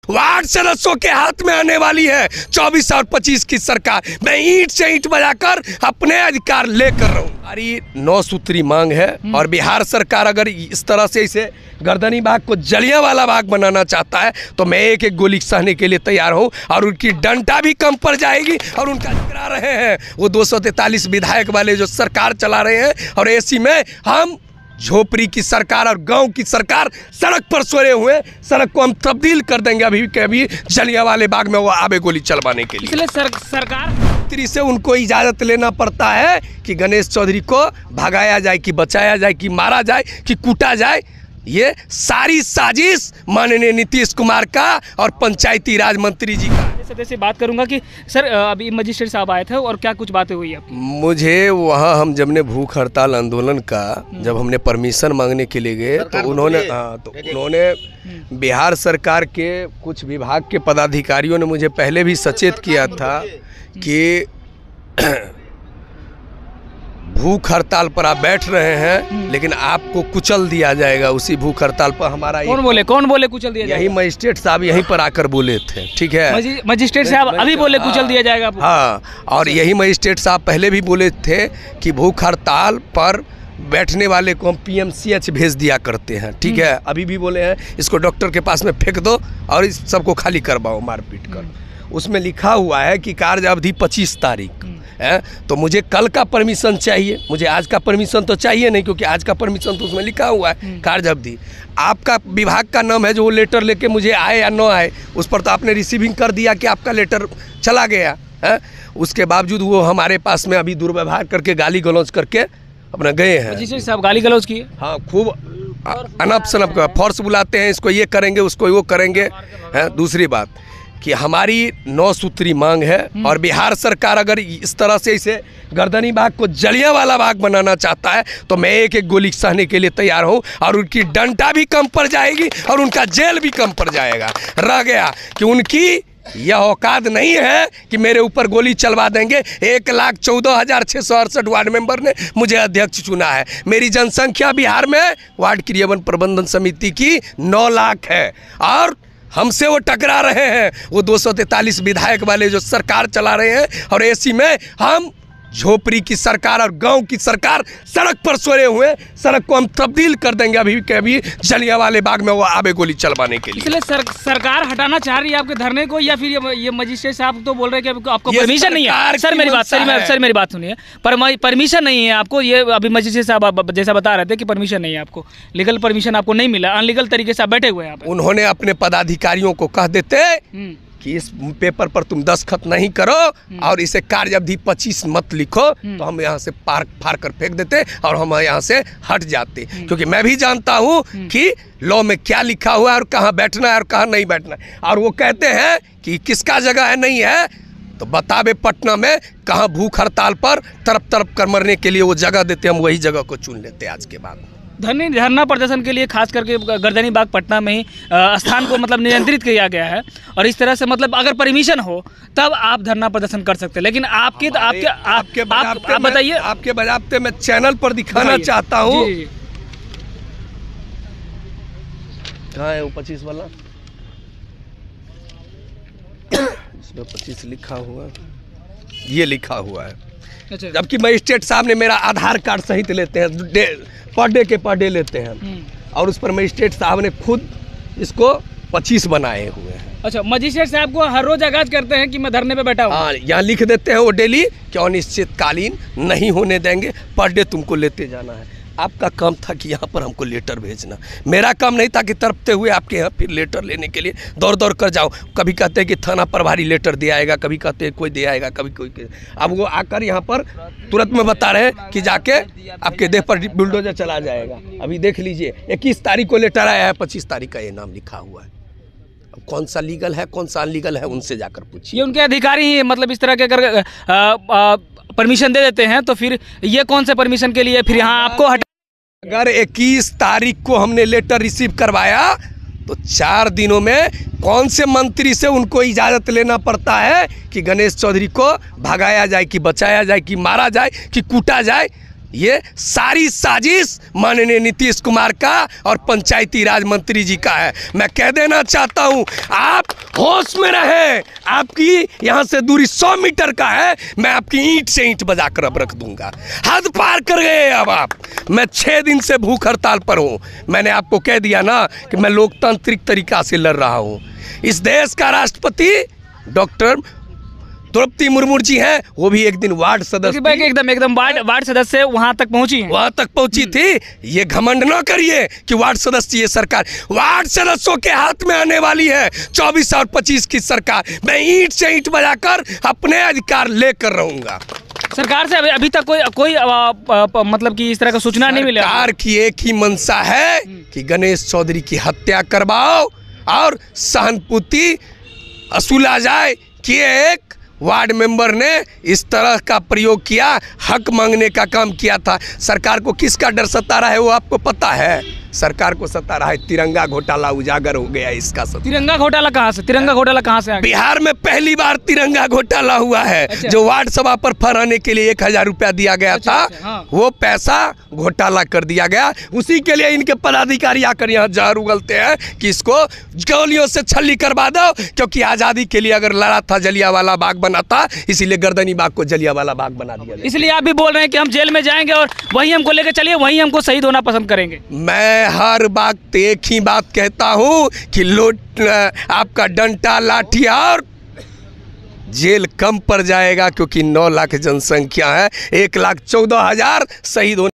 Ward सदस्यों के हाथ में आने वाली है 24 और 25 की सरकार। मैं ईंट से ईंट बजाकर अपने अधिकार लेकर रहूं। हमारी 9 सूत्री मांग है और बिहार सरकार अगर इस तरह से इसे गर्दनी बाग को जलियांवाला बाग बनाना चाहता है तो मैं एक एक गोली सहने के लिए तैयार हूं और उनकी डंडा भी कम पड़ जाएगी। और उनका करा रहे हैं वो 243 विधायक वाले जो सरकार चला रहे हैं और ऐसी में हम झोपड़ी की सरकार और गांव की सरकार सड़क पर सोए हुए, सड़क को हम तब्दील कर देंगे अभी के अभी जलियांवाले बाग में वो आबे गोली चलवाने के लिए। इसलिए सरकार से उनको इजाजत लेना पड़ता है कि गणेश चौधरी को भगाया जाए, कि बचाया जाए, कि मारा जाए, कि कूटा जाए। ये सारी साजिश माननीय नीतीश कुमार का और पंचायती राज मंत्री जी का। सदस्य से बात करूंगा कि सर अभी मजिस्ट्रेट साहब आए थे और क्या कुछ बातें हुई है? मुझे वहाँ हम जब ने भूख हड़ताल आंदोलन का जब हमने परमिशन मांगने के लिए गए तो उन्होंने बिहार सरकार के कुछ विभाग के पदाधिकारियों ने मुझे पहले भी सचेत किया था कि भूख हड़ताल पर आप बैठ रहे हैं लेकिन आपको कुचल दिया जाएगा उसी भूख हड़ताल पर। हमारा कौन बोले कुचल दिया जाएगा? यही मजिस्ट्रेट साहब यहीं पर आकर बोले थे, ठीक है। मजिस्ट्रेट साहब अभी बोले कुचल दिया जाएगा? हाँ, और यही मजिस्ट्रेट साहब पहले भी बोले थे कि भूख हड़ताल पर बैठने वाले को हम PMCH भेज दिया करते हैं, ठीक है। अभी भी बोले हैं इसको डॉक्टर के पास में फेंक दो और इस सबको खाली करवाओ मारपीट कर। उसमें लिखा हुआ है कि कार्य अवधि 25 तारीख है, तो मुझे कल का परमिशन चाहिए, मुझे आज का परमिशन तो चाहिए नहीं, क्योंकि आज का परमिशन तो उसमें लिखा हुआ है कार्य अवधि। आपका विभाग का नाम है जो वो लेटर लेके मुझे आए या न आए, उस पर तो आपने रिसीविंग कर दिया कि आपका लेटर चला गया है। उसके बावजूद वो हमारे पास में अभी दुर्व्यवहार करके गाली गलौज करके अपना गए हैं। जी साहब गाली गलौज किए? हाँ, खूब अनप शनप का फोर्स बुलाते हैं, इसको ये करेंगे उसको वो करेंगे। दूसरी बात कि हमारी 9 सूत्री मांग है और बिहार सरकार अगर इस तरह से इसे गर्दनी बाग को जलियांवाला बाग बनाना चाहता है तो मैं एक एक गोली सहने के लिए तैयार हूं और उनकी डंडा भी कम पड़ जाएगी और उनका जेल भी कम पड़ जाएगा। रह गया कि उनकी यह औकात नहीं है कि मेरे ऊपर गोली चलवा देंगे। 1,14,668 वार्ड मेंबर ने मुझे अध्यक्ष चुना है। मेरी जनसंख्या बिहार में वार्ड क्रियान्वयन प्रबंधन समिति की 9 लाख है और हमसे वो टकरा रहे हैं वो 243 विधायक वाले जो सरकार चला रहे हैं और ऐसी में हम झोपड़ी की सरकार और गांव की सरकार सड़क पर सोए हुए, सड़क को हम तब्दील कर देंगे अभी के अभी जलियांवाले बाग में वो आबे गोली चलवाने के लिए। इसलिए सरकार हटाना चाह रही है आपके धरने को, या फिर ये मजिस्ट्रेट साहब तो बोल रहे हैं कि आपको परमिशन नहीं है? सर मेरी बात सुनिए, परमिशन नहीं है आपको। ये अभी मजिस्ट्रेट साहब जैसा बता रहे थे कि परमिशन नहीं है आपको, लीगल परमिशन आपको नहीं मिला, अनलीगल तरीके से आप बैठे हुए हैं। उन्होंने अपने पदाधिकारियों को कह देते कि इस पेपर पर तुम दस्तखत नहीं करो और इसे कार्य अवधि 25 मत लिखो तो हम यहाँ से फाड़ कर फेंक देते और हम यहाँ से हट जाते। क्योंकि मैं भी जानता हूँ कि लॉ में क्या लिखा हुआ है और कहाँ बैठना है और कहाँ नहीं बैठना है। और वो कहते हैं कि किसका जगह है नहीं है, तो बतावे पटना में कहाँ भूख हड़ताल पर तरफ कर मरने के लिए वो जगह देते, हम वही जगह को चुन लेते आज के बाद। धरना प्रदर्शन के लिए खास करके गर्दनी बाग पटना में ही स्थान को मतलब नियंत्रित किया गया है और इस तरह से मतलब अगर परमिशन हो तब आप धरना प्रदर्शन कर सकते हैं। लेकिन आप बताइए, आपके बजाबते मैं चैनल पर दिखाना चाहता हूँ। कहाँ है वो 25 वाला? इसमें 25 लिखा हुआ, ये लिखा हुआ है। अच्छा। जबकि मजिस्ट्रेट साहब ने मेरा आधार कार्ड सहित लेते हैं, पर डे लेते हैं और उस पर मजिस्ट्रेट साहब ने खुद इसको 25 बनाए हुए हैं। अच्छा, मजिस्ट्रेट साहब को हर रोज आगाज करते हैं कि मैं धरने पे बैठा हूँ? हाँ, यहाँ लिख देते हैं वो डेली कि अनिश्चितकालीन नहीं होने देंगे, पर डे तुमको लेते जाना है। आपका काम था कि यहाँ पर हमको लेटर भेजना, मेरा काम नहीं था कि तड़पते हुए आपके यहाँ फिर लेटर लेने के लिए दौड़ कर जाओ। कभी कहते हैं कि थाना प्रभारी लेटर दे आएगा, कभी कहते हैं कोई दे आएगा, कभी कोई। अब वो आकर यहाँ पर तुरंत में बता रहे हैं कि जाके आपके देह पर बुलडोजर चला जाएगा। अभी देख लीजिए 21 तारीख को लेटर आया है, 25 तारीख का ये नाम लिखा हुआ है। अब कौन सा लीगल है कौन सा अनलीगल है उनसे जाकर पूछिए। ये उनके अधिकारी ही मतलब इस तरह के अगर परमिशन दे देते हैं तो फिर ये कौन से परमिशन के लिए फिर यहाँ आपको अगर 21 तारीख को हमने लेटर रिसीव करवाया तो 4 दिनों में कौन से मंत्री से उनको इजाज़त लेना पड़ता है कि गणेश चौधरी को भगाया जाए, कि बचाया जाए, कि मारा जाए, कि कूटा जाए। ये सारी साजिश माननीय नीतीश कुमार का और पंचायती राज मंत्री जी का है। मैं कह देना चाहता हूँ, आप होश में रहें। आपकी यहाँ से दूरी 100 मीटर का है, मैं आपकी ईंट से ईंट बजा कर अब रख दूंगा। हद पार कर गए अब आप। मैं 6 दिन से भूख हड़ताल पर हूँ। मैंने आपको कह दिया ना कि मैं लोकतांत्रिक तरीका से लड़ रहा हूँ। इस देश का राष्ट्रपति डॉक्टर द्रौपदी मुर्मू जी हैं, वो भी एक दिन वार्ड सदस्य एकदम वार्ड सदस्य वहां तक पहुंची हैं। वहां तक पहुंची थी। ये घमंड न करिए कि वार्ड सदस्य, ये सरकार वार्ड सदस्यों के हाथ में आने वाली है 24 और 25 की सरकार। मैं ईंट से ईंट बजाकर अपने अधिकार लेकर रहूंगा। सरकार से अभी तक कोई मतलब कि इस तरह का सूचना नहीं मिला। सरकार की एक ही मंशा है कि गणेश चौधरी की हत्या करवाओ और सहानुभूति असूला जाए कि एक वार्ड मेंबर ने इस तरह का प्रयोग किया, हक मांगने का काम किया था। सरकार को किसका डर सता रहा है वो आपको पता है? सरकार को सता रहा है तिरंगा घोटाला। उजागर हो गया इसका सब। तिरंगा घोटाला कहाँ से? तिरंगा घोटाला कहाँ से आ गया? बिहार में पहली बार तिरंगा घोटाला हुआ है। अच्छा। जो वार्ड सभा पर फहराने के लिए 1000 रुपया दिया गया था, हाँ। वो पैसा घोटाला कर दिया गया। उसी के लिए इनके पदाधिकारी आकर यहाँ जहर उगलते हैं कि इसको गोलियों से छल्ली करवा दो, क्योंकि आज़ादी के लिए अगर लड़ा था जलियांवाला बाग बना था, इसीलिए गर्दनी बाग को जलियांवाला बाग बना दिया। इसलिए आप भी बोल रहे हैं कि हम जेल में जाएंगे और वहीं हमको लेकर चलिए, वहीं हमको शहीद होना पसंद करेंगे। मैं हर वक्त एक ही बात कहता हूँ कि आपका डंटा लाठी और जेल कम पड़ जाएगा, क्योंकि 9 लाख जनसंख्या है, 1,14,000 शहीद होने